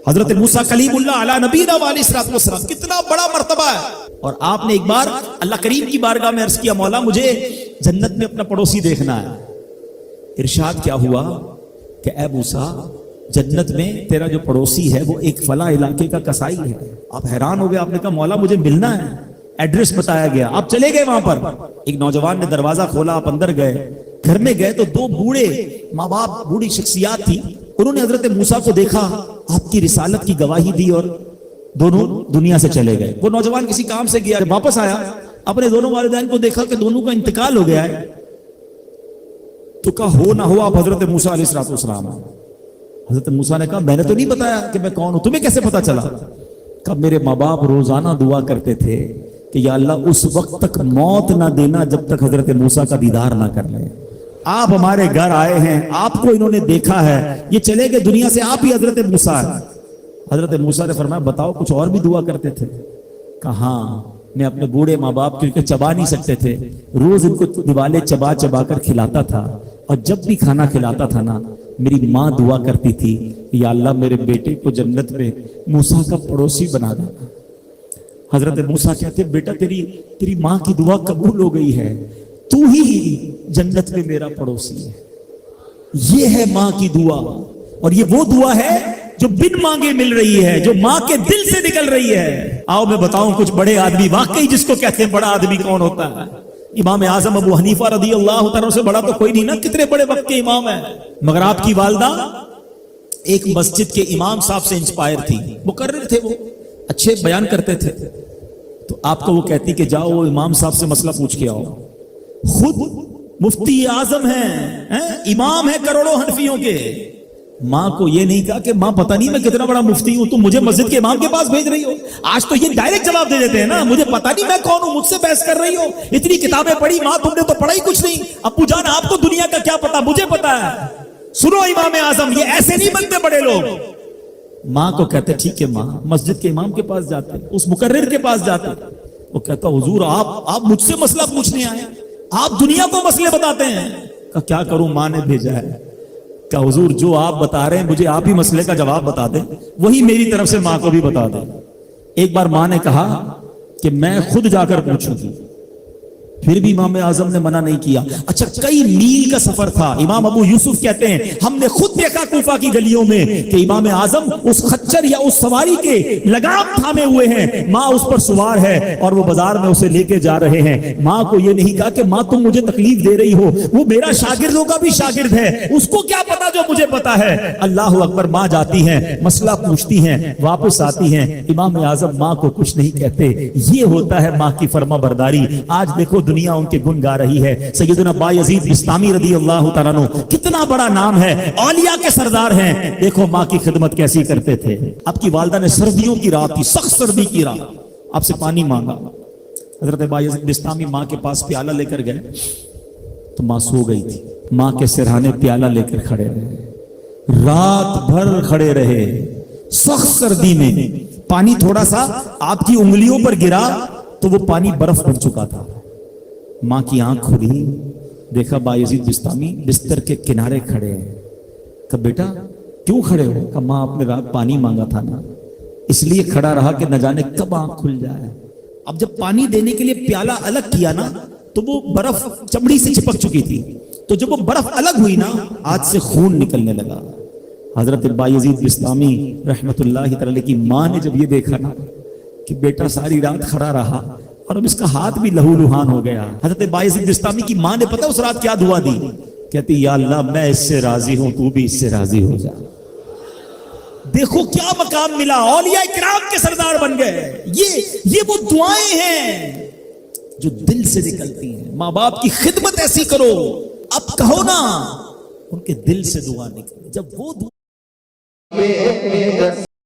حضرت موسیٰ کلیم اللہ علی نبینا علیہ الصلوۃ والسلام، کتنا بڑا مرتبہ ہے. اور آپ نے ایک بار اللہ کریم کی بارگاہ میں عرض کیا مولا مجھے جنت میں اپنا پڑوسی دیکھنا ہے. ارشاد کیا ہوا کہ اے موسیٰ جنت میں تیرا جو پڑوسی ہے وہ ایک فلاں علاقے کا کسائی ہے. آپ حیران ہو گئے، آپ نے کہا مولا مجھے ملنا ہے. ایڈریس بتایا گیا، آپ چلے گئے وہاں پر. ایک نوجوان نے دروازہ کھولا، آپ اندر گئے. گھر میں گئے تو دو بوڑھے ماں باپ، بوڑھی شخصیات تھی. انہوں نے حضرت موسیٰ کو دیکھا، آپ کی رسالت کی گواہی دی اور دونوں دنیا سے چلے گئے. وہ نوجوان کسی کام سے گیا، واپس آیا، اپنے دونوں والدین کو دیکھا کہ دونوں کا انتقال ہو گیا ہے. تو کہا ہو نہ ہو آپ حضرت موسیٰ علیہ الصلوۃ والسلام. حضرت موسیٰ نے کہا میں نے تو نہیں بتایا کہ میں کون ہوں، تمہیں کیسے پتا چلا؟ کہا میرے ماں باپ روزانہ دعا کرتے تھے کہ یا اللہ اس وقت تک موت نہ دینا جب تک حضرت موسیٰ کا دیدار نہ کر لیں. آپ ہمارے گھر آئے ہیں، آپ کو انہوں نے دیکھا ہے، یہ چلے گئے دنیا سے، آپ ہی حضرت موسیٰ ہیں. حضرت موسیٰ نے فرمایا بتاؤ کچھ اور بھی دعا کرتے تھے؟ کہا ہاں میں اپنے بوڑھے ماں باپ کیونکہ چبا نہیں سکتے تھے، روز ان کو دیوالے چبا چبا کر کھلاتا تھا، اور جب بھی کھانا کھلاتا تھا نا میری ماں دعا کرتی تھی یا اللہ میرے بیٹے کو جنت میں موسیٰ کا پڑوسی بنا دینا. حضرت موسیٰ کہتے بیٹا تیری ماں کی دعا قبول ہو گئی ہے، تو ہی جنت میں میرا پڑوسی ہے. یہ ہے ماں کی دعا، اور یہ وہ دعا ہے جو بن مانگے مل رہی ہے، جو ماں کے دل سے نکل رہی ہے. آؤ میں بتاؤں کچھ بڑے آدمی، واقعی جس کو کہتے ہیں بڑا آدمی کون ہوتا ہے؟ امام اعظم ابو حنیفہ رضی اللہ تعالیٰ سے بڑا تو کوئی نہیں نا، کتنے بڑے وقت کے امام ہیں. مگر آپ کی والدہ ایک مسجد کے امام صاحب سے انسپائر تھی، مقرر تھے، وہ اچھے بیان کرتے تھے. تو آپ کو وہ کہتی کہ جاؤ وہ امام صاحب سے مسئلہ پوچھ کے آؤ. خود مفتی اعظم ہیں، امام ہیں کروڑوں حنفیوں کے. ماں کو یہ نہیں کہا کہ ماں پتہ نہیں میں کتنا بڑا مفتی ہوں، تم مجھے مسجد کے امام کے پاس بھیج رہی ہو. آج تو یہ ڈائریکٹ جواب دے دیتے ہیں نا، مجھے پتہ نہیں میں کون ہوں، مجھ سے بحث کر رہی ہو، اتنی کتابیں پڑھی ماں، تم نے تو پڑھا ہی کچھ نہیں. ابو جان آپ کو دنیا کا کیا پتا، مجھے پتا ہے. سنو امام اعظم، یہ ایسے نہیں بنتے بڑے لوگ. ماں کو کہتے ٹھیک ہے ماں، مسجد کے امام کے پاس جاتے، اس مقرر کے پاس جاتے. وہ کہتا حضور آپ مجھ سے مسئلہ پوچھنے آئے، آپ دنیا کو مسئلے بتاتے ہیں. کہ کیا کروں، ماں نے بھیجا ہے. کہ حضور جو آپ بتا رہے ہیں مجھے آپ ہی مسئلے کا جواب بتا دیں، وہی میری طرف سے ماں کو بھی بتا دیں. ایک بار ماں نے کہا کہ میں خود جا کر پوچھوں گی، پھر بھی امام اعظم نے منع نہیں کیا. اچھا کئی میل کا سفر تھا. امام ابو یوسف کہتے ہیں ہم نے خود دیکھا کوفہ کی گلیوں میں کہ امام اعظم اس خچر یا اس سواری کے لگام تھامے ہوئے ہیں، ماں اس پر سوار ہے اور وہ بازار میں اسے لے کے جا رہے ہیں. ماں کو یہ نہیں کہا کہ ماں تم مجھے تکلیف دے رہی ہو، وہ میرا شاگردوں کا بھی شاگرد ہے، اس کو کیا پتا جو مجھے پتا ہے. اللہ اکبر. ماں جاتی ہیں، مسئلہ پوچھتی ہیں، واپس آتی ہیں، امام اعظم ماں کو کچھ نہیں کہتے. یہ ہوتا ہے ماں کی فرما برداری. آج دیکھو دنیا ان کے گن گا رہی ہے. سیدنا بایزید بستامی رضی اللہ تعالیٰ عنہ کتنا بڑا نام ہے، اولیاء کے سردار ہیں. دیکھو ماں کی خدمت کیسی کرتے تھے. آپ کی والدہ نے سردیوں کی رات تھی، سخت سردی کی رات، آپ سے پانی مانگا. حضرت بایزید بستامی ماں کے پاس پیالہ لے کر گئے تو ماں سو گئی تھی. ماں کے سرہانے پیالہ لے کر کھڑے رہے، رات بھر کھڑے رہے سخت سردی میں. پانی تھوڑا سا آپ کی انگلیوں پر گرا تو وہ پانی برف بن چکا تھا. ماں کی آنکھ کھلی، دیکھا بایزید بستامی بستر کے کنارے کھڑے ہیں. کہ بیٹا کیوں کھڑے ہو؟ کہ ماں آپ نے رات پانی مانگا تھا نا، اس لیے کھڑا رہا کہ نہ جانے کب آنکھ کھل جائے. اب جب پانی دینے کے لیے پیالہ الگ کیا نا تو وہ برف چمڑی سے چپک چکی تھی، تو جب وہ برف الگ ہوئی نا آج سے خون نکلنے لگا. حضرت بایزید بستامی رحمت اللہ تعالی کی ماں نے جب یہ دیکھا نا کہ بیٹا ساری رات کھڑا رہا اور اب اس کا ہاتھ بھی لہو لہان ہو گیا. حضرت بایزید بستامی کی ماں نے پتا اس رات کیا دعا دی؟ کہتی یا اللہ میں اس سے راضی ہوں، تو بھی اس سے راضی ہو جا. دیکھو کیا مقام ملا، اولیاء کرام کے سردار بن گئے. یہ وہ دعائیں ہیں جو دل سے نکلتی ہیں. ماں باپ کی خدمت ایسی کرو، اب کہو نا ان کے دل سے دعا نکلے. جب وہ دعا